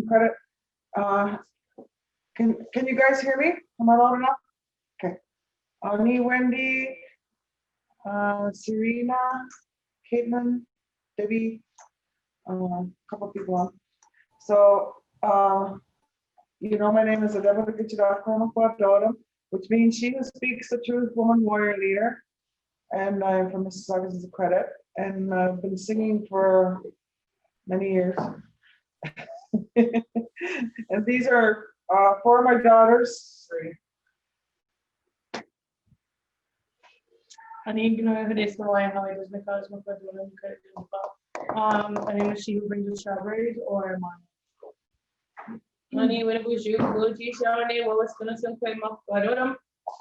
credit. Can you guys hear me? Am I loud enough? Okay. Ani, Wendy, Serena, Caitlin, Debbie, a couple people on. So, my name is Adeba Kichida, which means she who speaks the truth, woman, warrior, leader. And I'm from Mississauga as a credit. And I've been singing for many years. And these are for my daughters. My name is She Who Brings the Strawberries or mine. Money when it was you, Gucci, Shawnee, what was gonna some play my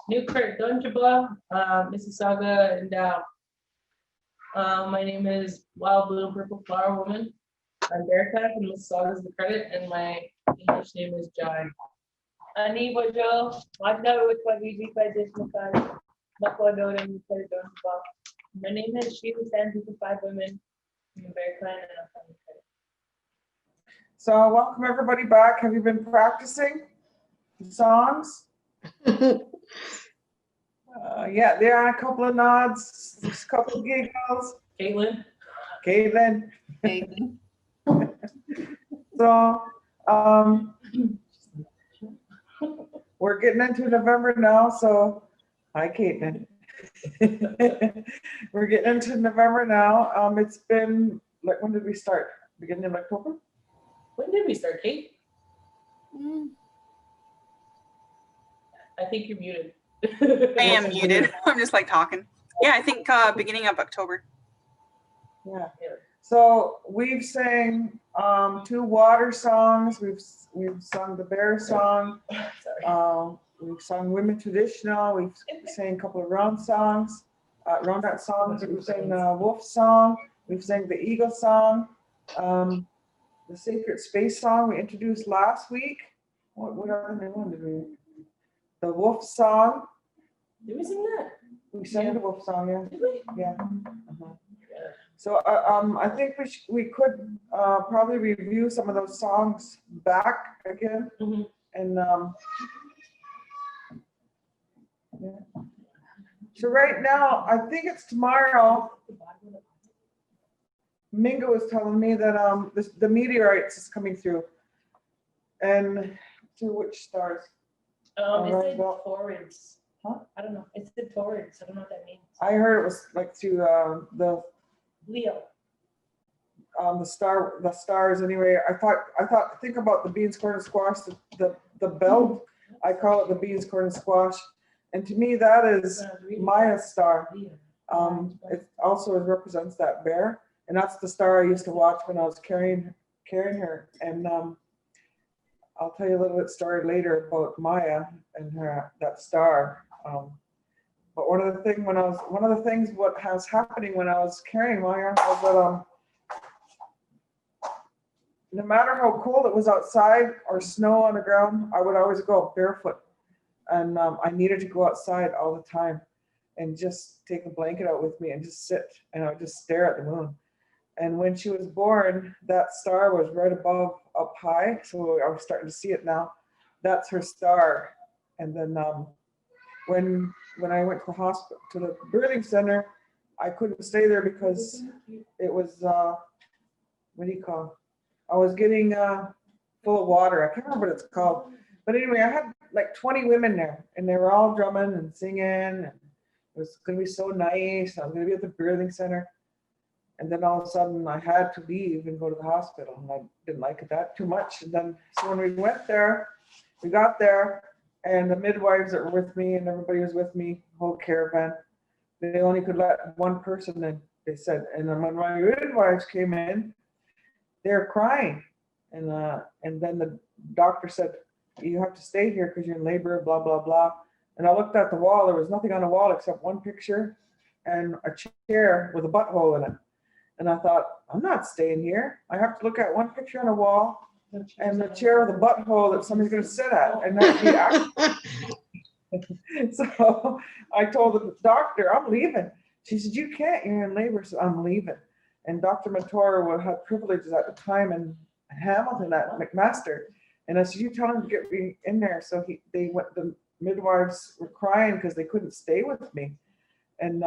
Newkirk, Dunjaba, Mississauga, and my name is Wild Blue Purple Flower Woman. I'm Erica from Mississauga is the credit, and my English name is Jai. Ani Bojo, Wajda with my VG by this Makan, Makodo and Dunjaba. My name is She Who Stands with the Five Women. I'm very kind and I'm from the credit. So welcome everybody back. Have you been practicing the songs? Yeah, there are a couple of nods, a couple of giggles. Caitlin. So we're getting into November now, so hi Caitlin. We're getting into November now. It's been, like, when did we start? Beginning of October? When did we start, Kate? I think you're muted. I am muted. I'm just like talking. Yeah, I think beginning of October. Yeah. So we've sang 2 water songs. We've sung the bear song. We've sung women traditional. We've sang a couple of round songs, roundout songs. We've sang the wolf song. We've sang the eagle song. The sacred space song we introduced last week. What other new one did we? The wolf song. Did we sing that? We sang the wolf song, yeah. Did we? Yeah. So I think we could probably review some of those songs back again. And yeah. So right now, I think it's tomorrow. Mingo was telling me that the meteorites is coming through. And through which stars? It's in Taurus. Huh? I don't know. It's the Taurus. I don't know what that means. I heard it was like through the Leo. The stars anyway. Think about the beans, corn, and squash, the belt. I call it the beans, corn, and squash. And to me, that is Maya's star. It also represents that bear. And that's the star I used to watch when I was carrying her. And I'll tell you a little bit story later about Maya and that star. But one of the things what was happening when I was carrying Maya was that no matter how cold it was outside or snow on the ground, I would always go barefoot. And I needed to go outside all the time and just take a blanket out with me and just sit, and I would just stare at the moon. And when she was born, that star was right above, up high. So I was starting to see it now. That's her star. And then when I went to the hospital, to the birthing center, I couldn't stay there because it was, what do you call it? I was getting full of water. I can't remember what it's called. But anyway, I had like 20 women there, and they were all drumming and singing. And it was going to be so nice. I was going to be at the birthing center. And then all of a sudden I had to leave and go to the hospital, and I didn't like that too much. And then, so when we went there, we got there, and the midwives that were with me and everybody was with me, whole caravan, they only could let one person in, they said. And then when my midwives came in, they were crying. And then the doctor said, you have to stay here because you're in labor, blah, blah, blah. And I looked at the wall. There was nothing on the wall except one picture and a chair with a butthole in it. And I thought, I'm not staying here. I have to look at one picture on the wall and the chair with a butthole that somebody's going to sit at, and not be active. So I told the doctor, I'm leaving. She said, you can't, you're in labor. So I'm leaving. And Dr. Mentor had privileges at the time in Hamilton at McMaster. And I said, you tell him to get me in there. So the midwives were crying because they couldn't stay with me. And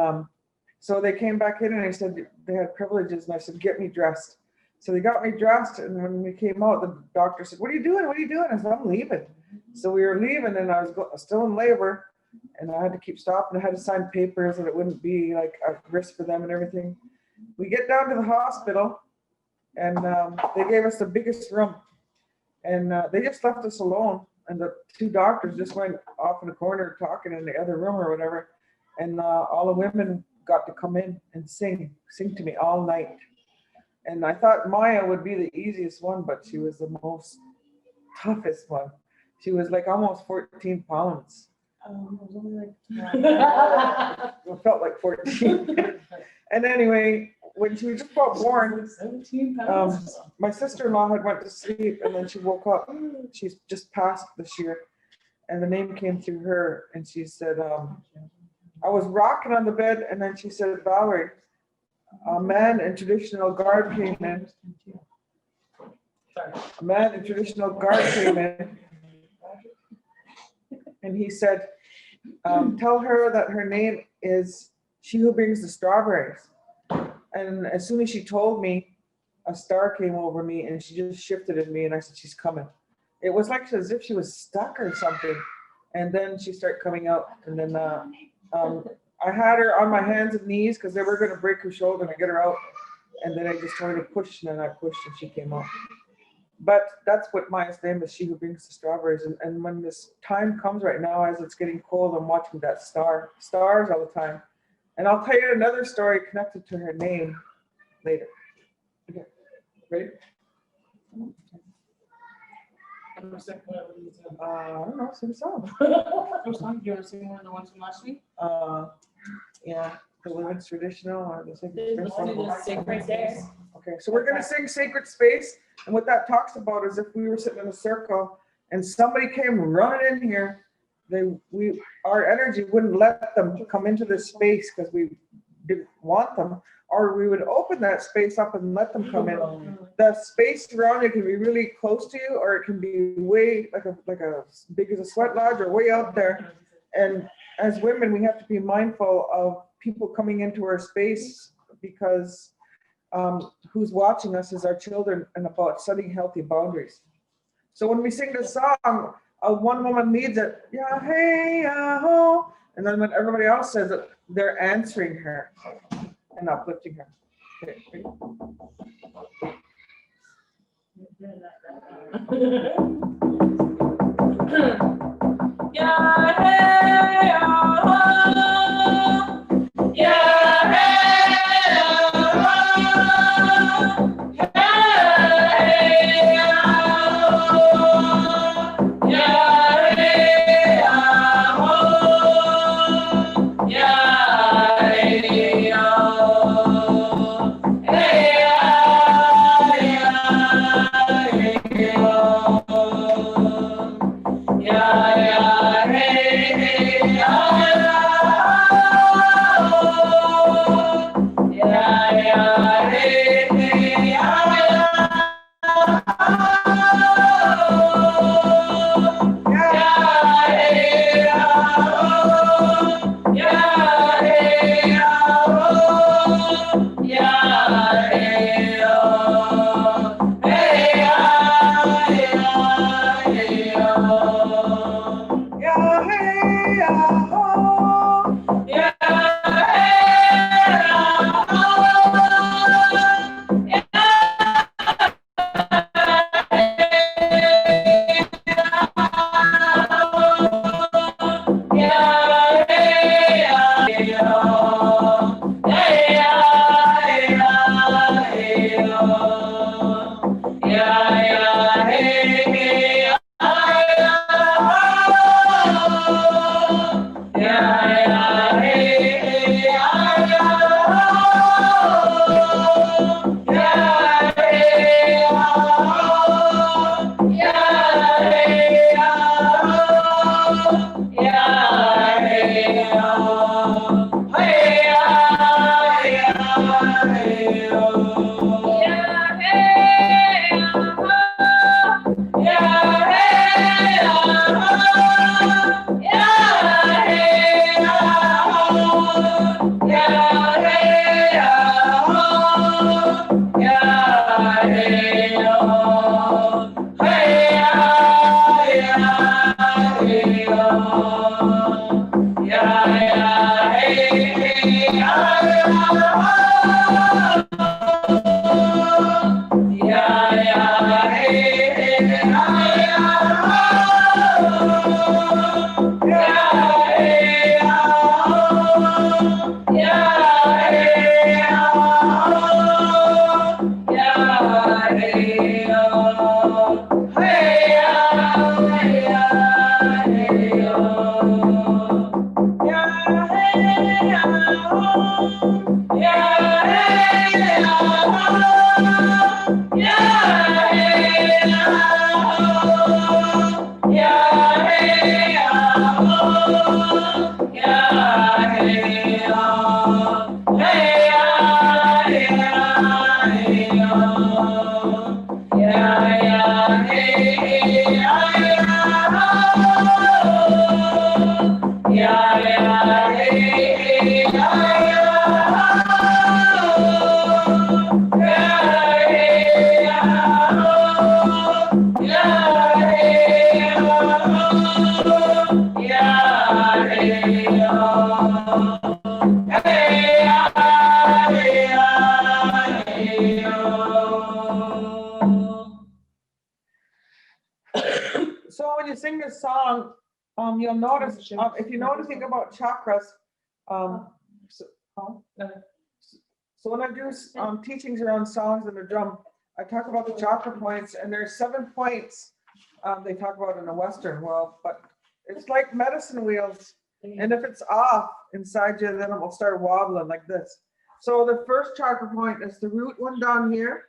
so they came back in and I said, they had privileges. And I said, get me dressed. So they got me dressed. And when we came out, the doctor said, what are you doing? What are you doing? I said, I'm leaving. So we were leaving and I was still in labor. And I had to keep stopping. I had to sign papers and it wouldn't be like a risk for them and everything. We get down to the hospital and they gave us the biggest room. And they just left us alone. And the two doctors just went off in the corner talking in the other room or whatever. And all the women got to come in and sing to me all night. And I thought Maya would be the easiest one, but she was the most toughest one. She was like almost 14 pounds. It felt like 14. And anyway, when she was just about born, 17 pounds. my sister-in-law had went to sleep and then she woke up. She's just passed this year. And the name came through her and she said, I was rocking on the bed and then she said, Valerie, a man in traditional garb came in. A man in traditional garb came in. And he said, tell her that her name is She Who Brings the Strawberries. And as soon as she told me, a star came over me and she just shifted in me and I said, she's coming. It was like as if she was stuck or something. And then she started coming out. And then I had her on my hands and knees because they were going to break her shoulder and get her out. And then I just told her to push and then I pushed and she came out. But that's what Maya's name is, She Who Brings the Strawberries. And when this time comes right now, as it's getting cold, I'm watching that stars all the time. And I'll tell you another story connected to her name later. Okay, ready? I don't know, sing a song. Do you want to sing one of the ones from last week? Yeah, the women's traditional or the sacred Let's space. do the sacred there. Okay, so we're gonna sing Sacred Space. And what that talks about is if we were sitting in a circle and somebody came running in here, our energy wouldn't let them come into this space because we didn't want them, or we would open that space up and let them come in. The space around you can be really close to you, or it can be way like a big as a sweat lodge or way out there. And as women, we have to be mindful of people coming into our space because who's watching us is our children, and about setting healthy boundaries. So when we sing this song, one woman leads it, yeah, hey, ho, and then when everybody else says it, they're answering her and uplifting her. Okay, Yeah, hey, oh, yeah, hey, oh, hey, oh, yeah, hey, oh, yeah, hey, oh, hey, yeah, yeah, hey, So when you sing this song, you'll notice, if you know anything about chakras, so, so when I do teachings around songs and the drum, I talk about the chakra points, and there's 7 points they talk about in the Western world, but it's like medicine wheels. And if it's off inside you, then it will start wobbling like this. So the first chakra point is the root one down here,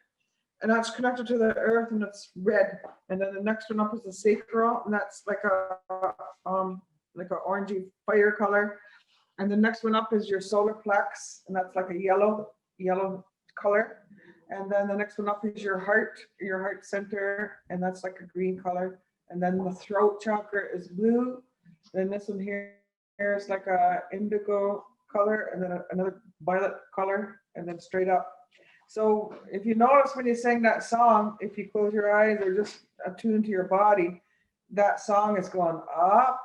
and that's connected to the earth, and it's red. And then the next one up is the sacral, and that's like a orangey fire color. And the next one up is your solar plex, and that's like a yellow color. And then the next one up is your heart center, and that's like a green color. And then the throat chakra is blue. Then this one here is like a indigo color, and then another violet color, and then straight up. So if you notice when you sing that song, if you close your eyes or just attune to your body, that song is going up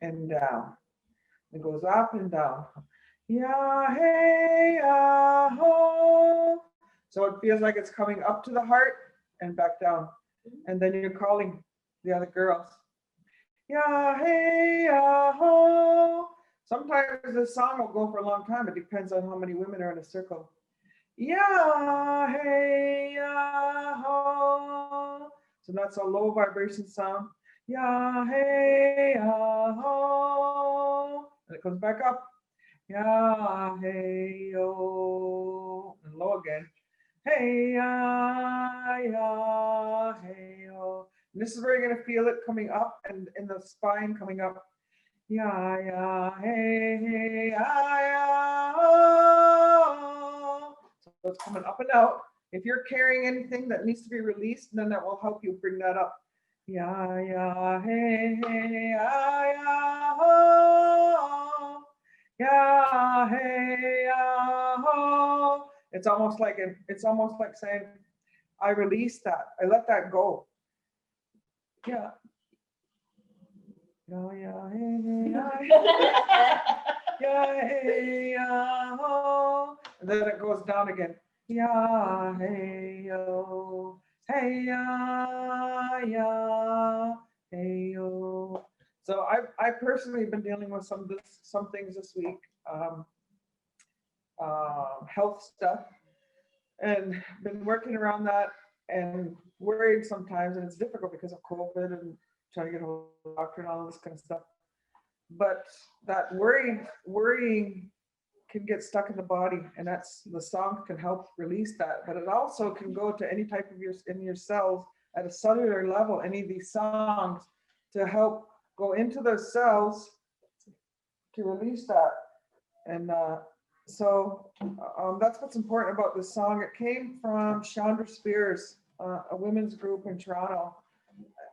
and down. It goes up and down. Yeah, hey, ho. So it feels like it's coming up to the heart and back down. And then you're calling the other girls. Yeah, hey, ho. Sometimes this song will go for a long time. It depends on how many women are in a circle. Yeah, hey, ho. So that's a low vibration sound. Yeah, hey, ho. And it comes back up. Yeah, hey, yo. And low again. Hey, yeah, hey, yo. And this is where you're going to feel it coming up and in the spine coming up. Yeah, yeah, hey, hey, yeah, oh. So it's coming up and out. If you're carrying anything that needs to be released, then that will help you bring that up. Yeah, yeah, hey, hey, yeah, oh. Yeah, hey, oh. It's almost like saying, I release that. I let that go. Yeah. Yeah, yeah, hey, hey, yeah, hey, oh. And then it goes down again. Yeah, hey, yo, hey, yeah, hey, yo. So I personally been dealing with some things this week, health stuff, and been working around that and worried sometimes, and it's difficult because of COVID and trying to get a doctor and all this kind of stuff. But that worrying can get stuck in the body, and that's the song can help release that. But it also can go to any type of in your cells at a cellular level, any of these songs to help go into those cells to release that. And so that's what's important about this song. It came from Chandra Spears, a women's group in Toronto.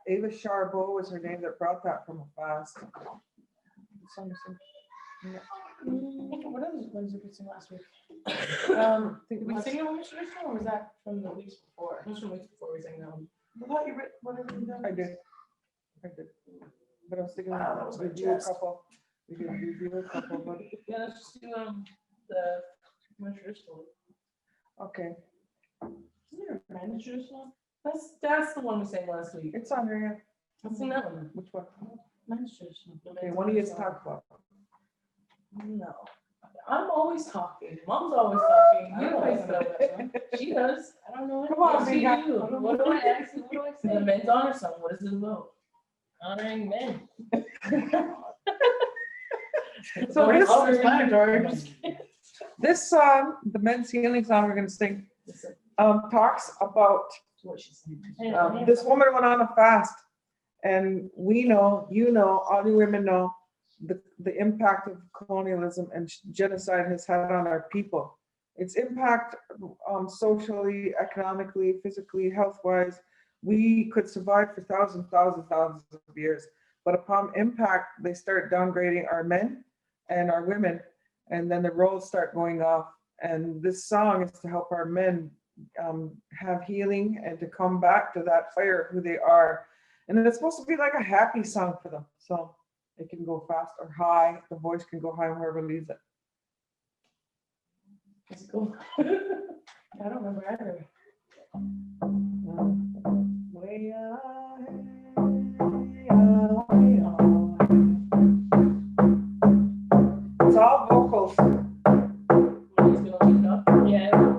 Ava Charbot was her name that brought that from a fast. Yeah. What other ones did we sing last week? Did we sing it when we started, or was that from the weeks before? It was from weeks before we sang them. I thought you read whatever you done. I did. But I was thinking Wow, that was review a couple. We could review a couple, but yeah, let's just do The more traditional. Okay, Isn't there a man traditional? That's the one we sang last week. it's on there, yeah. Let's sing that one. Which one? Men's traditional. Okay, what do you talk about? No. I'm always talking. Mom's always talking. I You don't always know. know that. She does. I don't know what. Come on, Yes, you Mika. do. What do I ask? What do I say? The men's honor song. What is it about? Honoring men. So this- self-explanatory. This song, the men's healing song we're gonna sing, talks about What she said. this woman went on a fast, and we know, you know, all you women know the impact of colonialism and genocide has had on our people. Its impact socially, economically, physically, health-wise. We could survive for thousands of years, but upon impact, they start downgrading our men and our women, and then the roles start going off. And this song is to help our men have healing and to come back to that fire of who they are. And then it's supposed to be like a happy song for them. So it can go fast or high. The voice can go high, whoever leads it. It's cool. I don't remember either. Way out, it's all vocals. He's gonna leave it up. Yeah.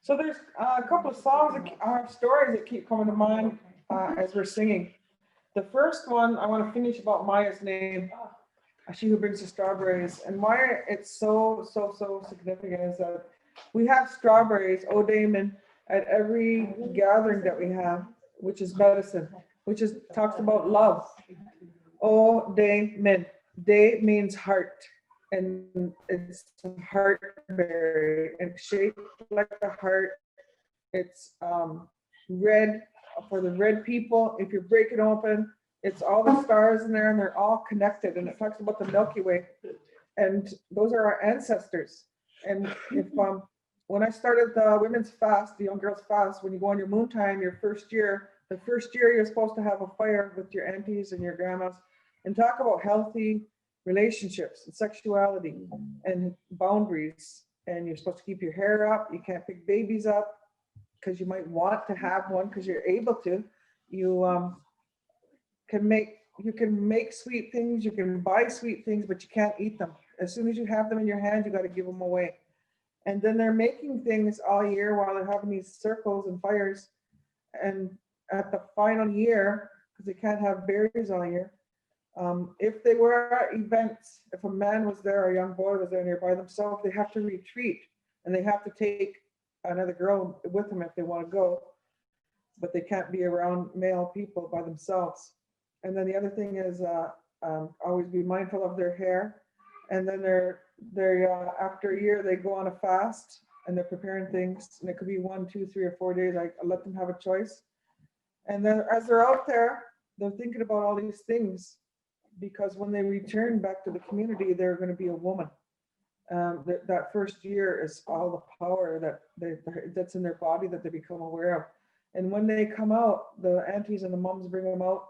So there's a couple of songs, stories that keep coming to mind as we're singing. The first one, I want to finish about Maya's name, she who brings the strawberries. And why it's so significant is that we have strawberries, O Damon, at every gathering that we have, which is medicine, which is talks about love. O Damon, day means heart. And it's a heart berry and shaped like a heart. It's red for the red people. If you break it open, it's all the stars in there and they're all connected. And it talks about the Milky Way. And those are our ancestors. And if when I started the women's fast, the young girls fast, when you go on your moon time, your first year, the first year you're supposed to have a fire with your aunties and your grandmas and talk about healthy relationships and sexuality and boundaries. And you're supposed to keep your hair up. You can't pick babies up because you might want to have one because you're able to. You can make sweet things, you can buy sweet things, but you can't eat them. As soon as you have them in your hand, you got to give them away. And then they're making things all year while they're having these circles and fires. And at the final year, because they can't have berries all year, if they were at events, if a man was there or a young boy was there and they're by themselves, they have to retreat and they have to take another girl with them if they want to go, but they can't be around male people by themselves. And then the other thing is always be mindful of their hair. And then they're after a year, they go on a fast and they're preparing things. And it could be 1, 2, 3, or 4 days. I let them have a choice. And then as they're out there, they're thinking about all these things because when they return back to the community, they're going to be a woman. That first year is all the power that's in their body that they become aware of. And when they come out, the aunties and the moms bring them out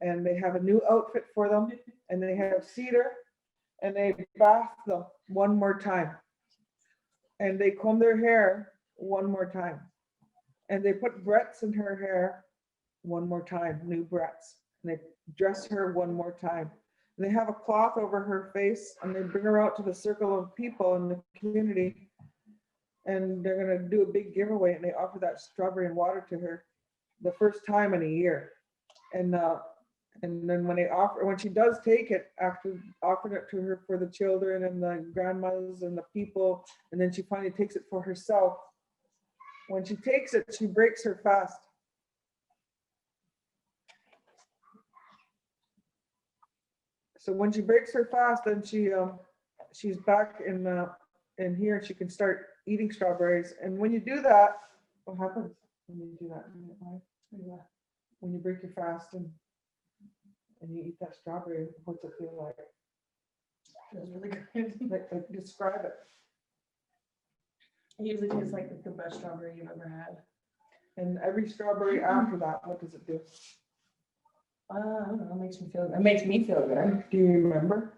and they have a new outfit for them and they have cedar and they bath them one more time and they comb their hair one more time and they put breadths in her hair one more time, new breadths, and they dress her one more time. And they have a cloth over her face and they bring her out to the circle of people in the community and they're going to do a big giveaway and they offer that strawberry and water to her the first time in a year. And then when she does take it, after offering it to her for the children and the grandmothers and the people, and then she finally takes it for herself. When she takes it, she breaks her fast. So when she breaks her fast, then she's back in here. She can start eating strawberries. And when you do that, what happens when you do that? When you break your fast and you eat that strawberry, what's it feel like? Feels really good. Like, describe it. It usually tastes like the best strawberry you've ever had. And every strawberry after that, what does it do? I don't know. It makes me feel good. It makes me feel good. Do you remember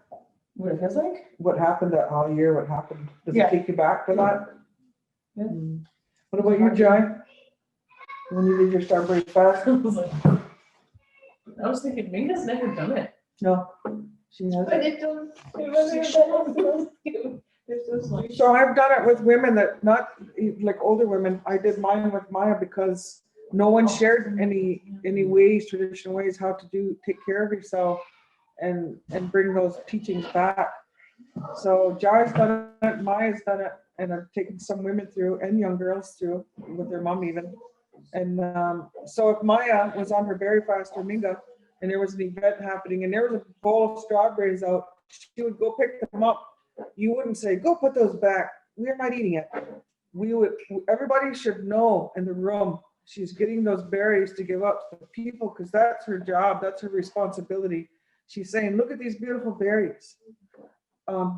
What it feels like? what happened that all year? What happened? Does Yeah. it take you back to that? Yeah. What about you, Jai? When you did your strawberry fast? I was thinking, Minga's never done it. No, she hasn't. But it don't. It wasn't They're so sweet. So I've done it with women that not like older women. I did mine with Maya because no one shared any ways, traditional ways, how to take care of yourself and bring those teachings back. So Jai's done it, Maya's done it, and I've taken some women through and young girls through with their mom even. And so if Maya was on her berry fast or Minga and there was an event happening and there was a bowl of strawberries out, she would go pick them up. You wouldn't say, go put those back. We're not eating it. Everybody should know in the room, she's getting those berries to give up to the people because that's her job. That's her responsibility. She's saying, look at these beautiful berries.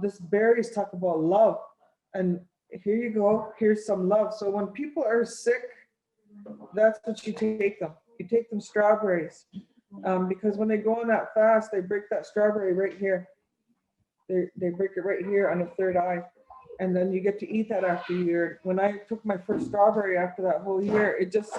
This berries talk about love. And here you go. Here's some love. So when people are sick, that's what you take them. You take them strawberries. Because when they go on that fast, they break that strawberry right here. They break it right here on the third eye. And then you get to eat that after a year. When I took my first strawberry after that whole year, it just,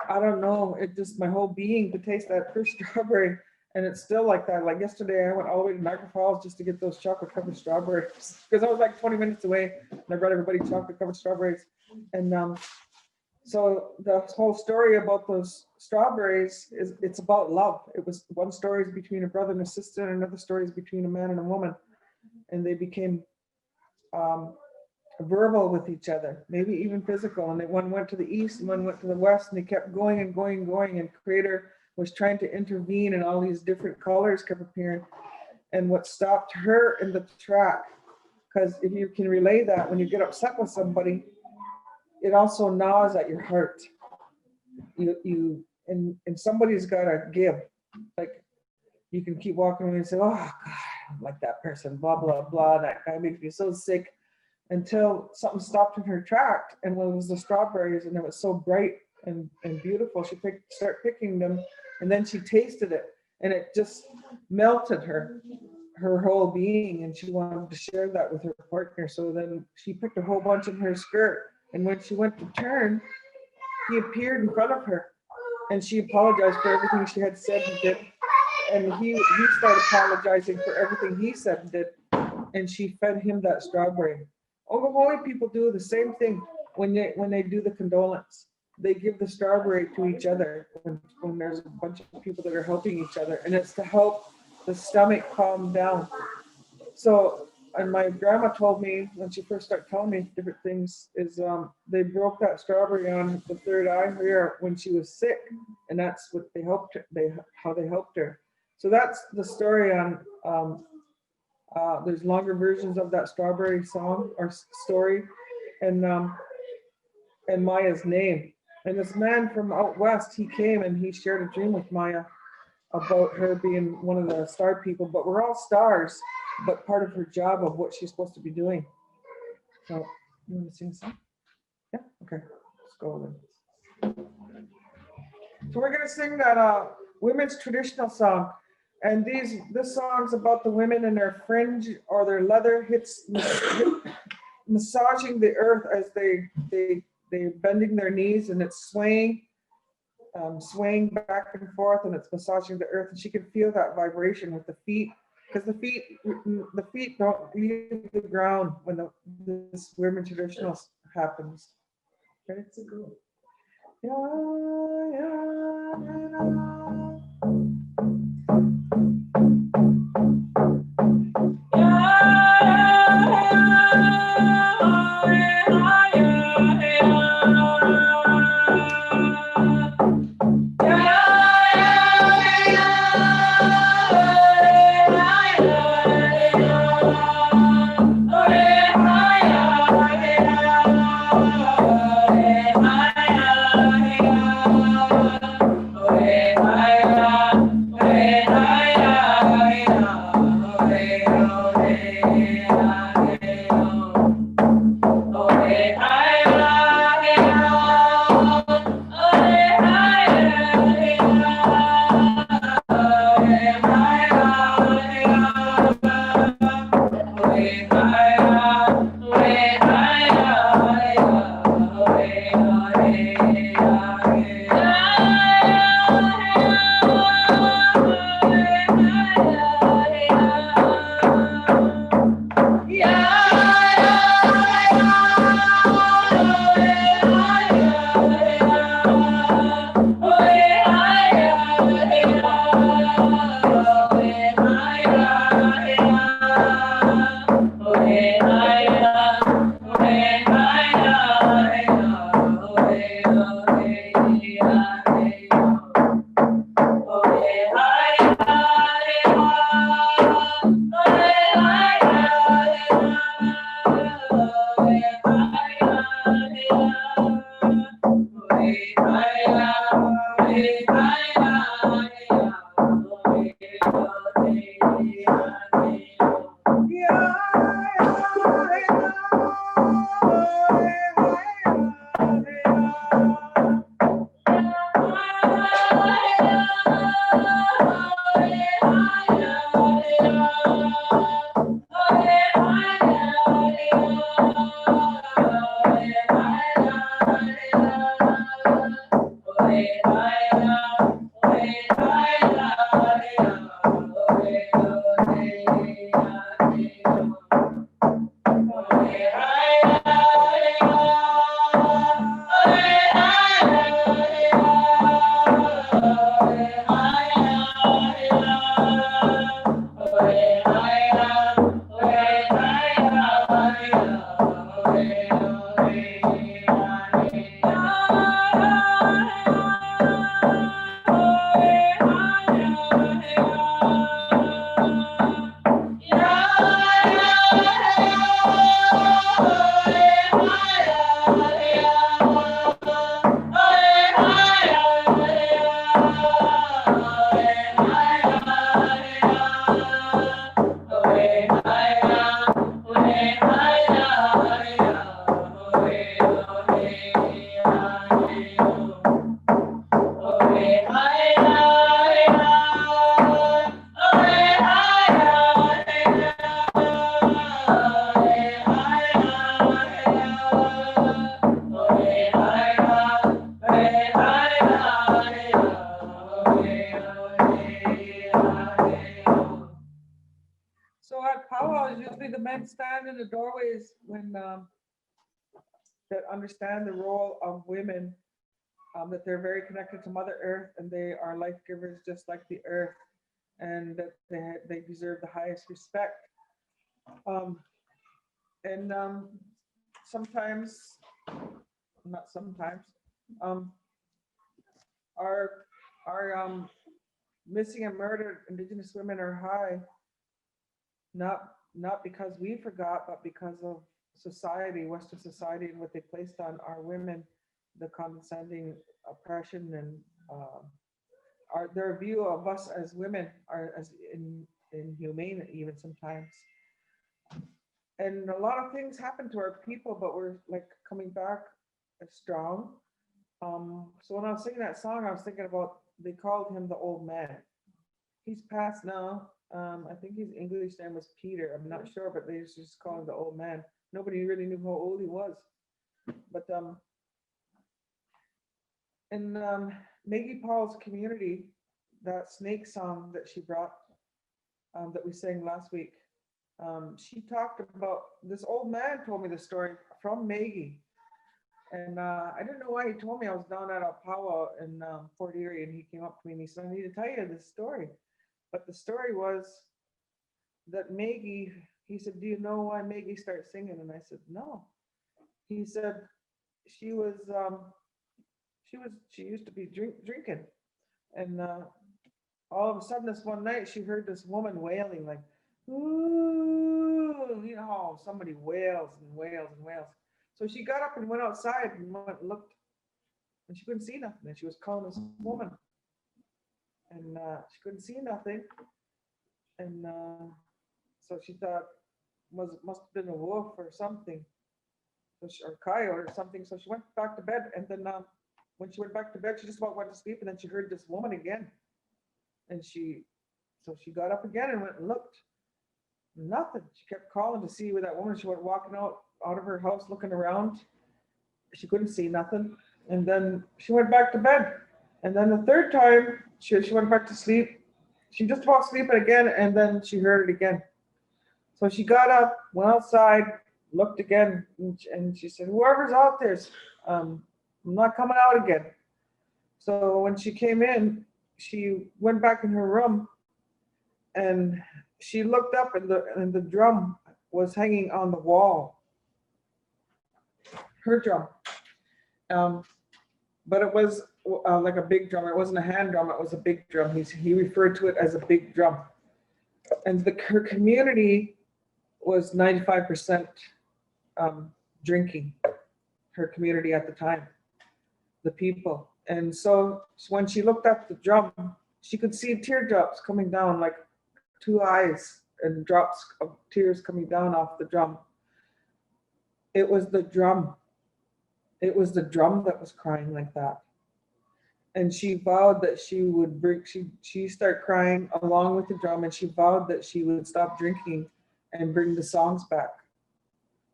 I don't know, it just, my whole being to taste that first strawberry. And it's still like that. Like yesterday, I went all the way to Niagara Falls just to get those chocolate covered strawberries because I was like 20 minutes away and I brought everybody chocolate covered strawberries. And so the whole story about those strawberries it's about love. It was one story is between a brother and a sister, and another story is between a man and a woman. And they became verbal with each other, maybe even physical. And one went to the east and one went to the west, and they kept going and going and going. And Creator was trying to intervene, and all these different colors kept appearing. And what stopped her in the track, because if you can relay that, when you get upset with somebody, it also gnaws at your heart. And somebody's got to give. Like you can keep walking away and say, oh God, I don't like that person, blah, blah, blah. That guy makes me so sick, until something stopped in her track. And it was the strawberries, and it was so bright and beautiful. She started picking them, and then she tasted it, and it just melted her. her whole being, and she wanted to share that with her partner. So then she picked a whole bunch in her skirt, and when she went to turn, he appeared in front of her, and she apologized for everything she had said and did, and he started apologizing for everything he said and did, and she fed him that strawberry. Holy people do the same thing when they do the condolence. They give the strawberry to each other when there's a bunch of people that are helping each other, and it's to help the stomach calm down. So, and my grandma told me when she first started telling me different things is they broke that strawberry on the third eye here when she was sick, and that's what they helped her, how they helped her. So that's the story on. There's longer versions of that strawberry song or story, and Maya's name. And this man from out west, he came and he shared a dream with Maya about her being one of the star people, but we're all stars, but part of her job of what she's supposed to be doing. So, you want to sing a song? Yeah, okay, let's go then. So we're gonna sing that women's traditional song. And this song's about the women and their fringe or their leather hits massaging the earth as they're bending their knees, and it's swaying back and forth, and it's massaging the earth, and she can feel that vibration with the feet, because the feet don't leave the ground when this women traditional happens. Ready to go. Yeah, yeah, yeah. Only the men stand in the doorways when that understand the role of women, that they're very connected to Mother Earth and they are life givers just like the earth, and that they deserve the highest respect. And sometimes, not sometimes, our missing and murdered Indigenous women are high, not because we forgot, but because of society, Western society, and what they placed on our women, the condescending oppression, and their view of us as women are as inhumane even sometimes. And a lot of things happen to our people, but we're like coming back strong. So when I was singing that song, I was thinking about, they called him the old man. He's passed now. I think his English name was Peter. I'm not sure, but they used to just call him the old man. Nobody really knew how old he was. But in Maggie Paul's community, that snake song that she brought, that we sang last week, she talked about, this old man told me the story from Maggie. And I didn't know why he told me. I was down at a powwow in Fort Erie, and he came up to me and he said, I need to tell you this story. But the story was that Maggie, he said, do you know why Maggie started singing? And I said, no. He said, she used to be drinking. And all of a sudden this one night, she heard this woman wailing like, ooh, you know how somebody wails and wails and wails. So she got up and went outside and looked, and she couldn't see nothing. And she was calling this woman, and she couldn't see nothing. And so she thought, must have been a wolf or something, or coyote or something. So she went back to bed. And then when she went back to bed, she just about went to sleep. And then she heard this woman again. And so she got up again and went and looked. Nothing. She kept calling to see where that woman. She went walking out of her house looking around. She couldn't see nothing. And then she went back to bed. And then the third time she went back to sleep. She just about sleeping again, and then she heard it again. So she got up, went outside, looked again, and she said, whoever's out there, I'm not coming out again. So when she came in, she went back in her room, and she looked up, and the drum was hanging on the wall. Her drum. But it was like a big drum. It wasn't a hand drum, it was a big drum. He referred to it as a big drum. And her community was 95% drinking, her community at the time, the people. And so when she looked at the drum, she could see teardrops coming down, like 2 eyes and drops of tears coming down off the drum. It was the drum. It was the drum that was crying like that. And she vowed that she would she started crying along with the drum, and she vowed that she would stop drinking and bring the songs back.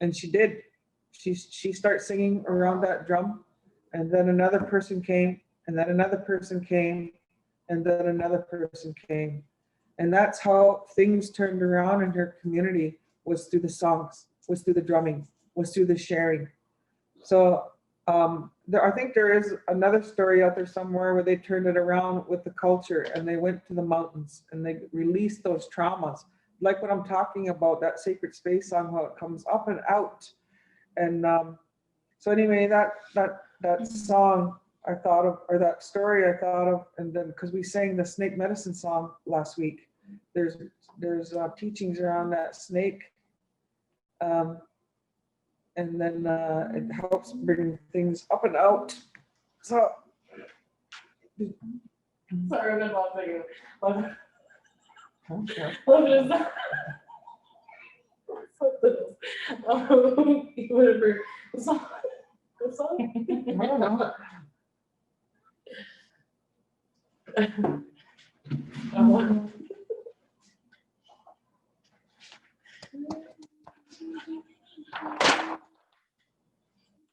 And she did. She started singing around that drum, and then another person came, and then another person came, and then another person came. And that's how things turned around in her community, was through the songs, was through the drumming, was through the sharing. So I think there is another story out there somewhere where they turned it around with the culture, and they went to the mountains and they released those traumas. Like what I'm talking about, that sacred space song, how it comes up and out. And so anyway, that song I thought of, or that story I thought of, and then because we sang the snake medicine song last week, there's teachings around that snake. And then it helps bring things up and out. So, Sorry, I'm not thinking. okay. Whatever. The song. I don't know.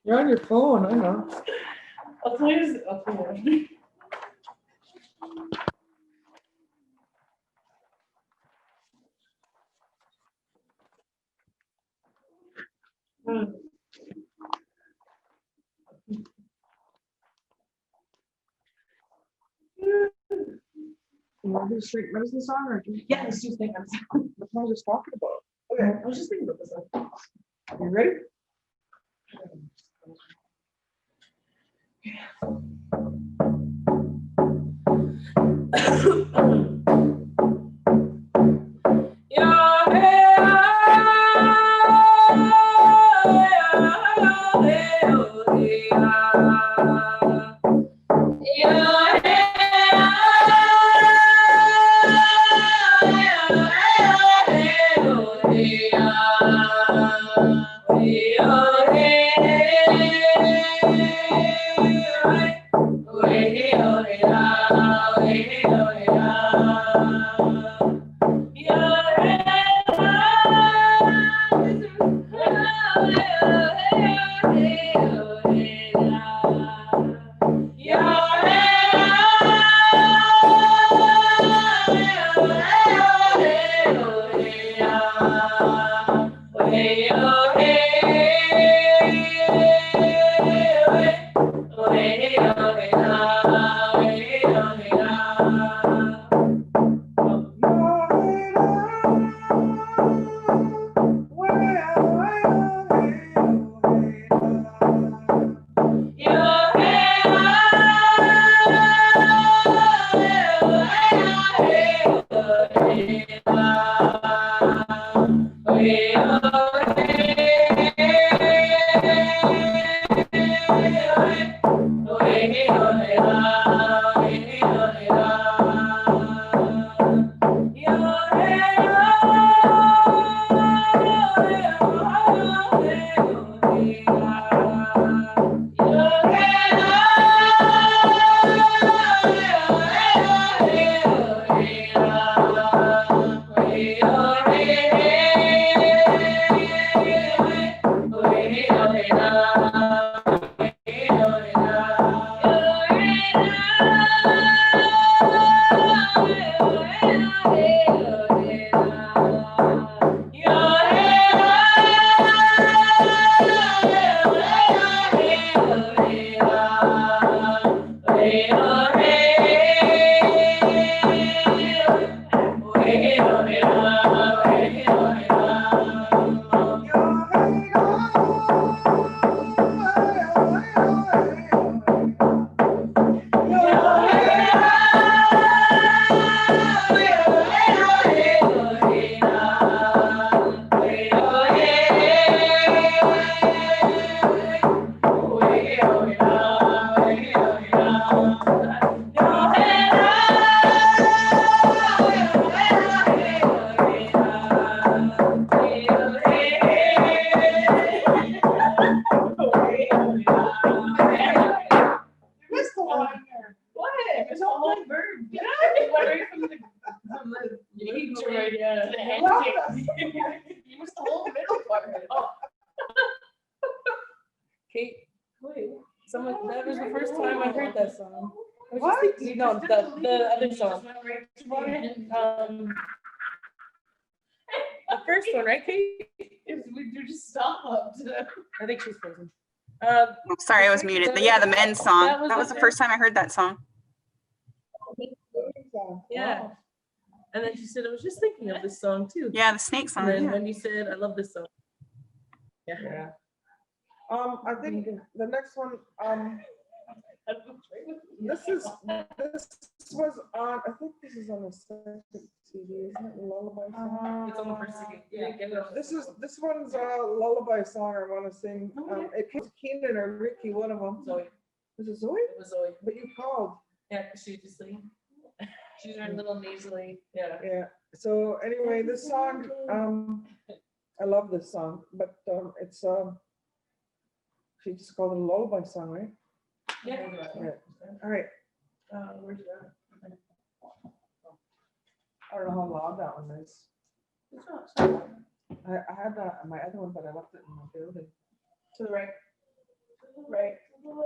You're on your phone, I know. I'll tell you. You want to do straight medicine song or? Yeah, let's just think. What I was just talking about. Okay, I was just thinking about this one. you ready? Kate, wait, someone, that was the first time I heard that song. I was What? just thinking, no, the other song. The first one, right, Kate? We just stopped. I think she's frozen. Oh, sorry, I was muted. Yeah, the men's song. That was the first time I heard that song. Yeah. And then she said, I was just thinking of this song too. Yeah, the snake song. And then Yeah. Wendy said, I love this song. Yeah. I think the next one, this was on, I think this is on the second CD, isn't it? Lullaby Song. It's on the first CD. Yeah. This one's a lullaby song I want to sing. It was Keenan or Ricky, one of them. Zoe. Was it Zoe? It was Zoe. But you called. Yeah, because she just like, she's her little nasally. Yeah. Yeah. So anyway, this song, I love this song, but it's she just called it a lullaby song, right? Yeah. Yeah. All right. Where's that? I don't know how loud that one is. It's not. I had that on my other one, but I left it in my building. To the right. Right.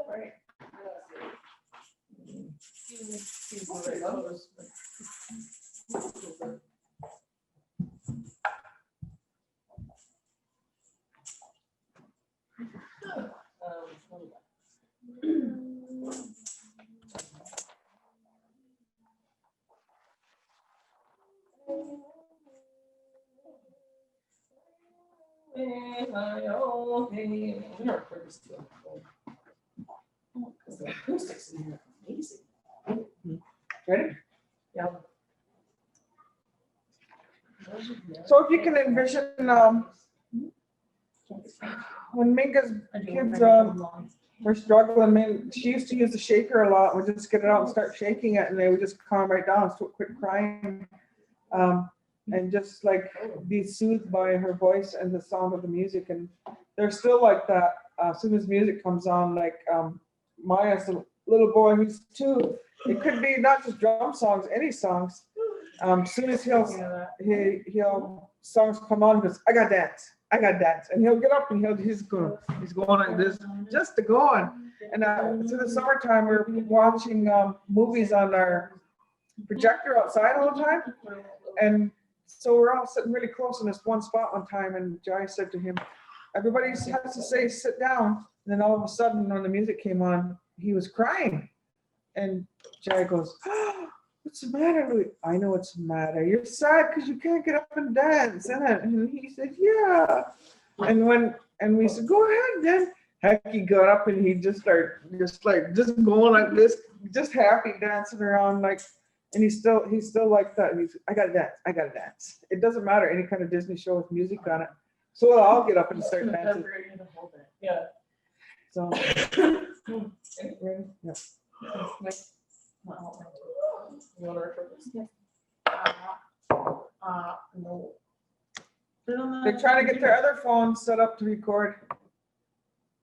Right. hey, hi, oh, hey. We're gonna record this too. Because the acoustics in here are amazing. Ready? Yeah. So if you can envision, when Minka's kids were struggling, she used to use the shaker a lot. We'd just get it out and start shaking it, and they would just calm right down, so quit crying, and just like be soothed by her voice and the sound of the music. And they're still like that. As soon as music comes on, like Maya's a little boy who's 2. It could be not just drum songs, any songs. As soon as he'll songs come on, he goes, I got dance, and he'll get up and he's going like this just to go on. And through the summertime, we're watching movies on our projector outside all the time, and so we're all sitting really close in this one spot one time. And Jai said to him, "Everybody has to say sit down." And then all of a sudden, when the music came on, he was crying, and Jai goes, "Oh, what's the matter, Louis?" "I know what's the matter. You're sad because you can't get up and dance, isn't it?" And he said, "Yeah." And we said, "Go ahead then." Heck, he got up and he just started just going like this, just happy dancing around like, and he's still like that. And he's, I gotta dance. It doesn't matter, any kind of Disney show with music on it. So I'll get up and start dancing. Yeah. So ready? Yeah. You want to record this? No. They're trying to get their other phones set up to record.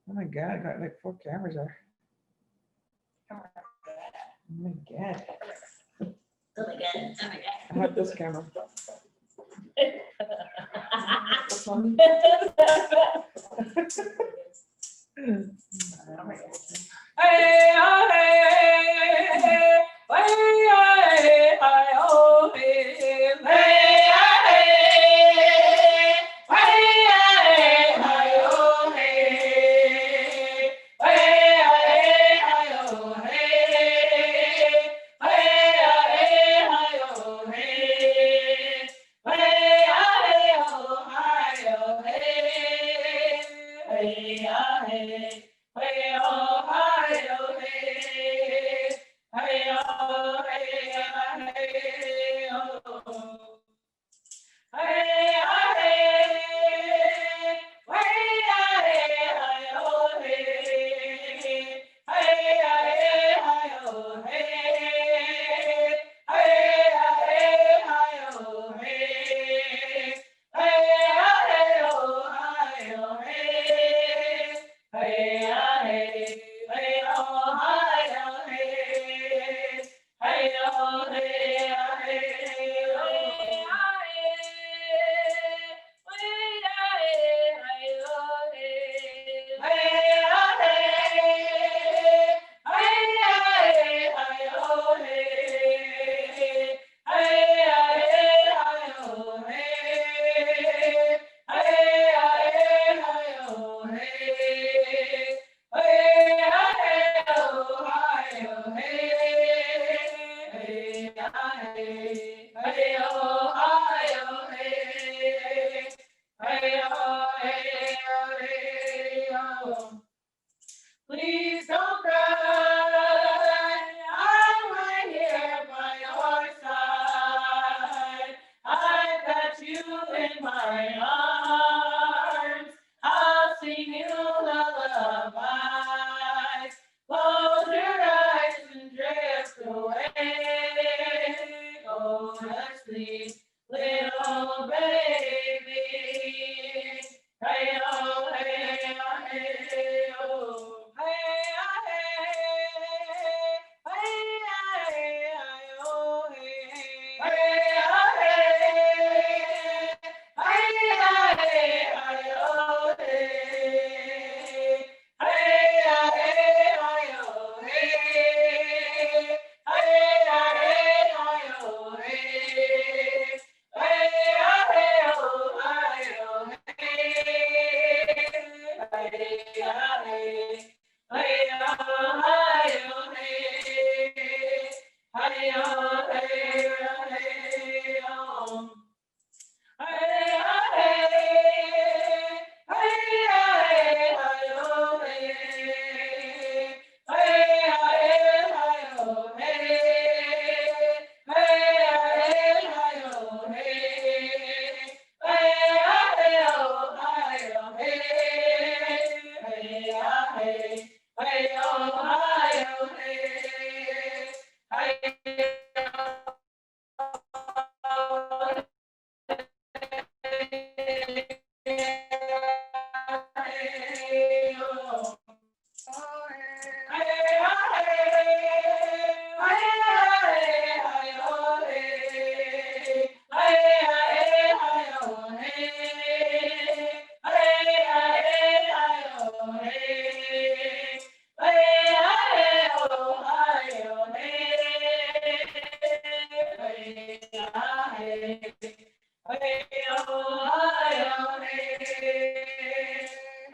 Oh my God, I got like 4 cameras there. Oh my God. I have this camera. This one.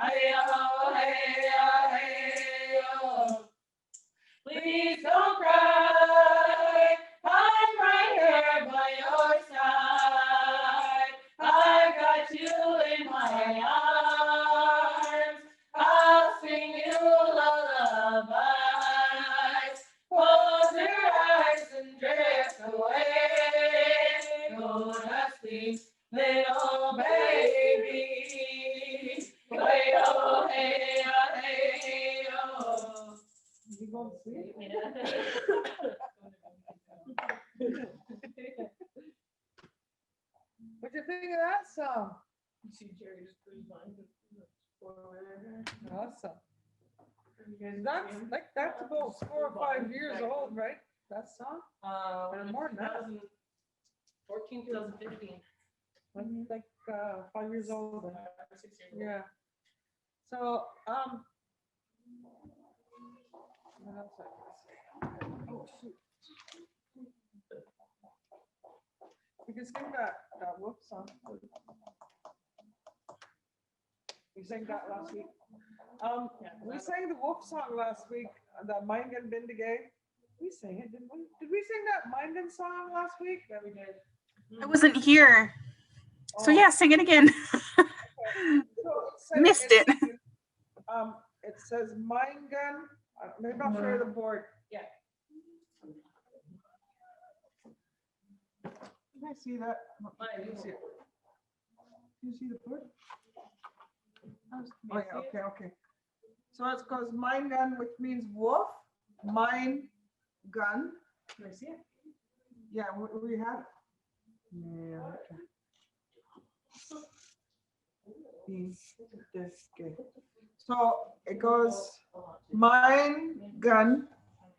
Hey-oh, hey-oh, hey-oh. Please don't cry. I'm right here by your side. I got you in my arms. I'll sing you lullabies. Close your eyes and drift away. Go to sleep, little baby. Hey-oh, hey-oh, hey-oh. You going to sleep? What'd you think of that song? See Jerry just put his mind in the spoiler. Awesome. That's about 4 or 5 years old, right? That song? Or more than that. 2014, 2015. Like 5 years old. 6 years old. Yeah. So, what else I can say? Oh, shoot. You can sing that whoop song. We sang that last week. We sang the wolf song last week, the Mingan Bindigay. We sang it, didn't we? Did we sing that Mingan song last week? Yeah, we did. I wasn't here. So yeah, sing it again. Missed it. It says Mingan. Maybe I'll share the board. Yeah. Can I see that? Can you see it? Can you see the board? Oh yeah, okay. So it goes mine gun, which means wolf. Mine gun. Can I see it? Yeah, we have it. Yeah. Okay. So it goes mine gun,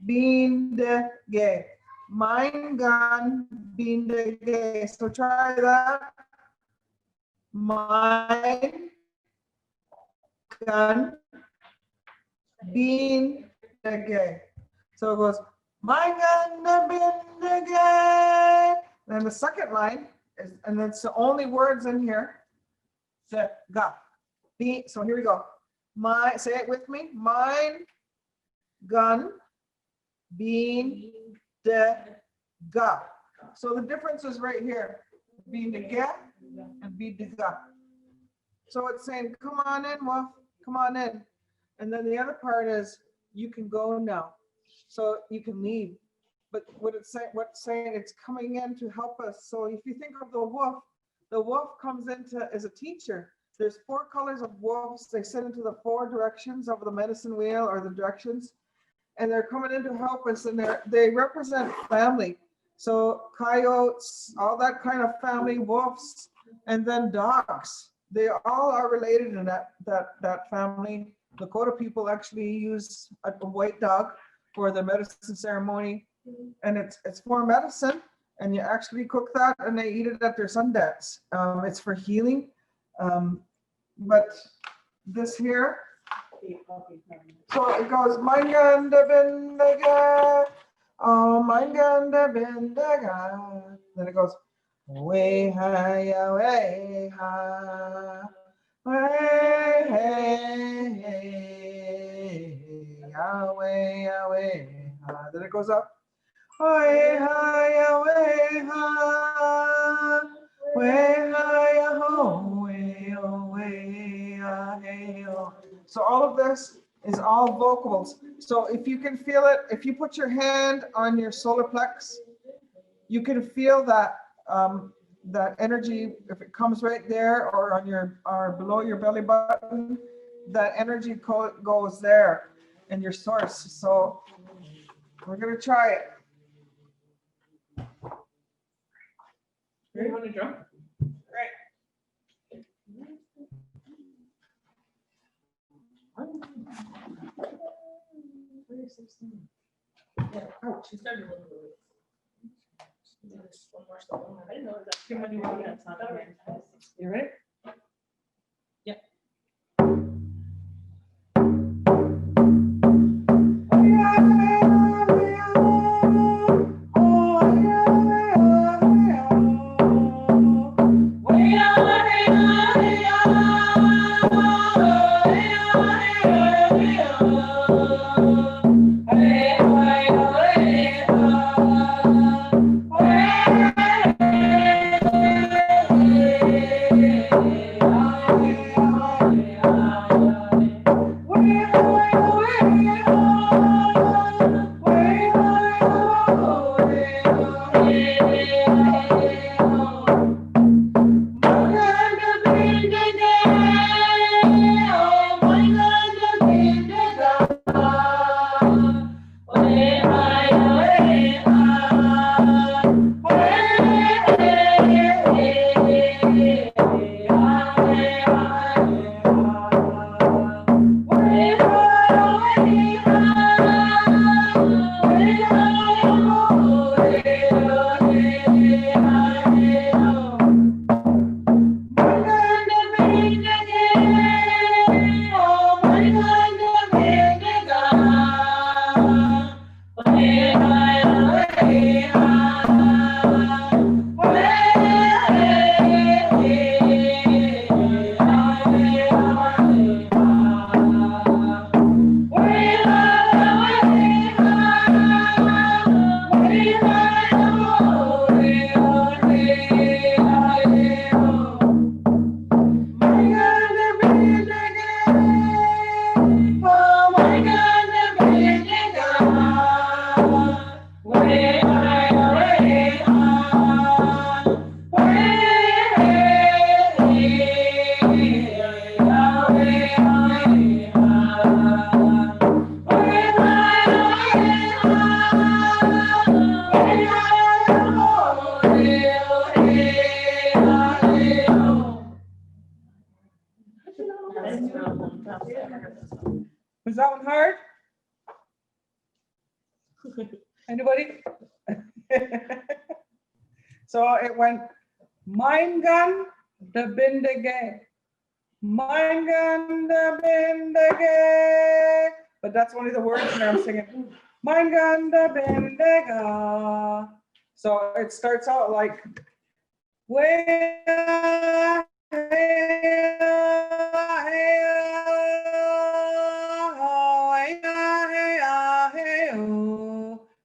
being the gay. Mine gun, being the gay. So try that. Mine gun, being the gay. So it goes, my gun, being the gay. Then the second line is, and it's the only words in here. The ga. Be, so here we go. My, say it with me. Mine gun, being the ga. So the difference is right here. Being the ga and be the ga. So it's saying, come on in, Wolf, come on in. And then the other part is, you can go now. So you can leave. But what it's saying, it's coming in to help us. So if you think of the wolf comes into as a teacher. There's 4 colors of wolves. They sit into the 4 directions of the medicine wheel or the directions. And they're coming in to help us, and they represent family. So coyotes, all that kind of family, wolves, and then dogs. They all are related in that family. Lakota people actually use a white dog for the medicine ceremony, and it's for medicine. And you actually cook that, and they eat it at their Sundance. It's for healing. But this here. So it goes, my ganda bindaga, oh my ganda bindaga. Then it goes, way hi, way hi, way hey, way away. Then it goes up, way hi, way hi, way hi, ho, way oh, way hey oh. So all of this is all vocals. So if you can feel it, if you put your hand on your solar plex, you can feel that that energy. If it comes right there or on your or below your belly button, that energy goes there in your source. So we're gonna try it. You want to drum? Yeah. Oh, she started a little bit. Just one more song. I didn't know that. You ready? Yep. Way Was that one hard? Anybody? So it went, mein gun, the bindige. Mein gun, the bindige. But that's only the words and I'm singing. Mein gun, the bindige. So it starts out like, way,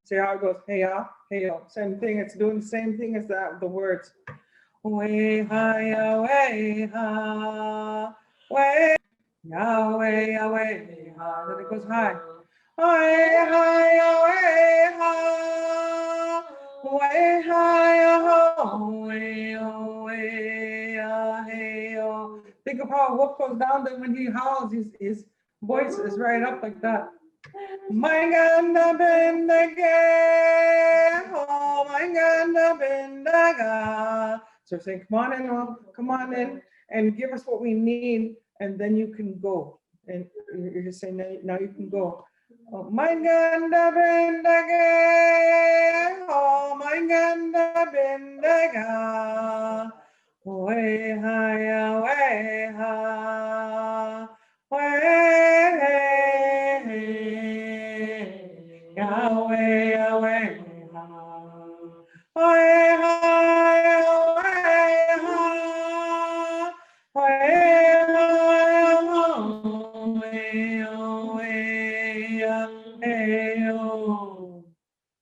see how it goes, hey ya, hey yo. Same thing, it's doing the same thing as that, the words. Way ha ya way ha, way ya way ha. Then it goes high. Way ha ya way ha, way ha ya ho, way oh way ya hey oh. Think of how a wolf goes down, then when he howls, his voice is right up like that. My ganda bendaga, oh my ganda bendaga. So saying, come on in, Mom, come on in, and give us what we need, and then you can go. And you're just saying, now you can go. Oh my ganda bendaga, oh my ganda bendaga. Way ha, way ha, way. Yahweh, Yahweh,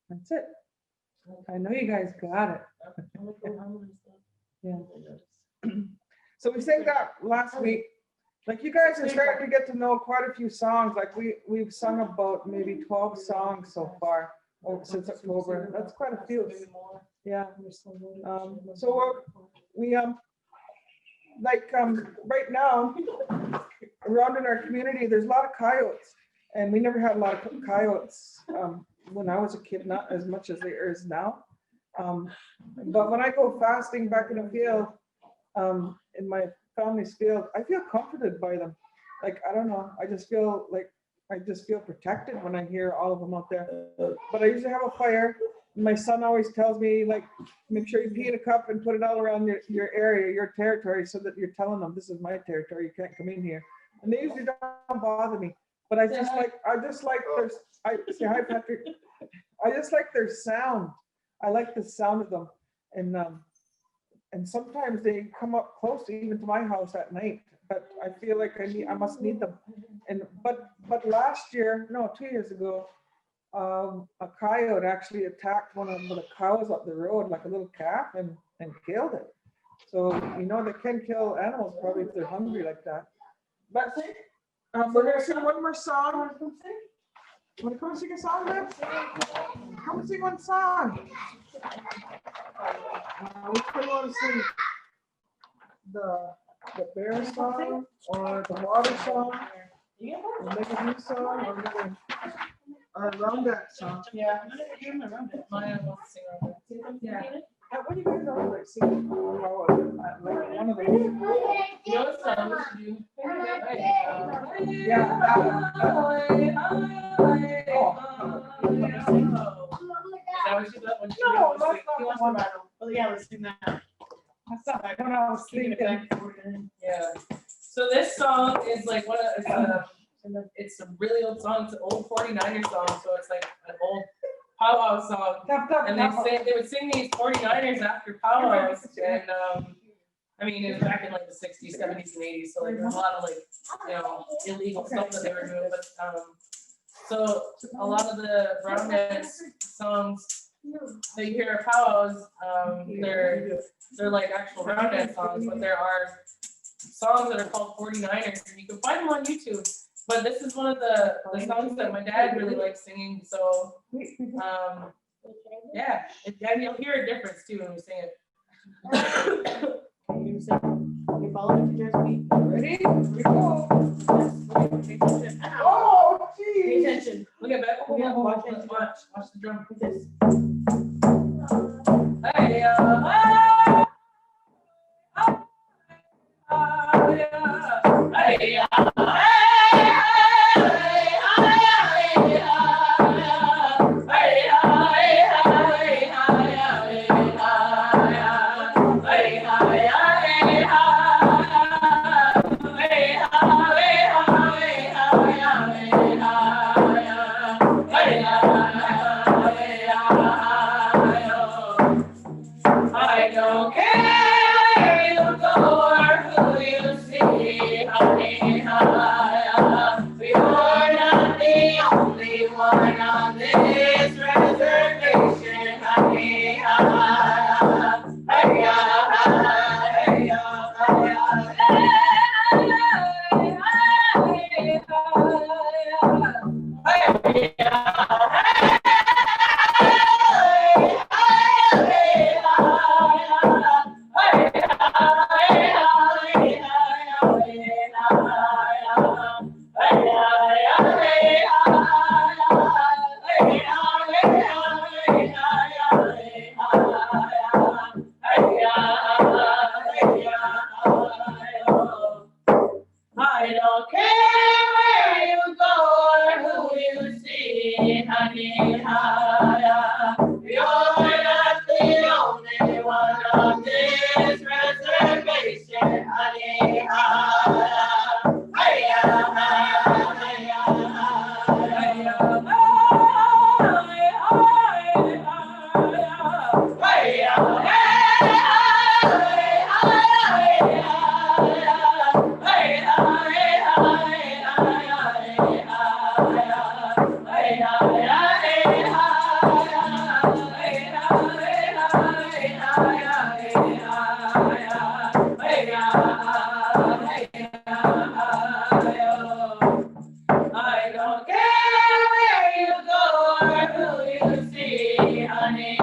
that's it. I know you guys got it. Yeah. So we sang that last week. Like you guys are starting to get to know quite a few songs. Like we've sung about maybe 12 songs so far since October. That's quite a few. Yeah. So we right now around in our community, there's a lot of coyotes, and we never had a lot of coyotes when I was a kid. Not as much as there is now. But when I go fasting back in the field, in my family's field, I feel comforted by them. Like, I don't know, I just feel protected when I hear all of them out there. But I usually have a fire. My son always tells me, like, make sure you pee in a cup and put it all around your area, your territory, so that you're telling them, this is my territory, you can't come in here. And they usually don't bother me. But I just like say hi, Patrick. I just like their sound. I like the sound of them. And sometimes they come up close even to my house at night, but I feel like I must need them. But last year, no, 2 years ago, a coyote actually attacked one of the cows up the road, like a little calf, and killed it. So you know they can kill animals probably if they're hungry like that. But we're gonna sing one more song. Want to come sing a song, man? Come and sing one song. Which one do you want to sing? The bear song or the water song? Or make a new song or around that song? Yeah, Maya wants to sing around that. Yeah. What do you guys all like singing? Like one of those. You know what song we should do? Yeah, that one. Is that what she thought when she No, was that's singing? not the one. Oh yeah, let's sing that. That's not what I was thinking. Yeah. So this song is like it's a really old song. It's an old 49er song. So it's like an old powwow song. And they would sing these 49ers after powwows. And I mean, it was back in like the 60s, 70s, and 80s. So like there's a lot of like, illegal stuff that they were doing. But so a lot of the brown dance songs that you hear at powwows, they're like actual brown dance songs, but there are songs that are called 49ers, and you can find them on YouTube. But this is one of the songs that my dad really likes singing. So yeah, and you'll hear a difference too when we sing it. You follow me to Jersey. Ready? Here we go. Pay attention. Oh, Pay geez. attention. Look at that. Yeah, Watch the drum. Like this. Hey, I don't care where you go or who you see, honey, you're not the only one on this reservation, honey, I don't care where you go or who you see, honey, you're not the only one on this reservation, honey, I don't care where you go or who you see, honey.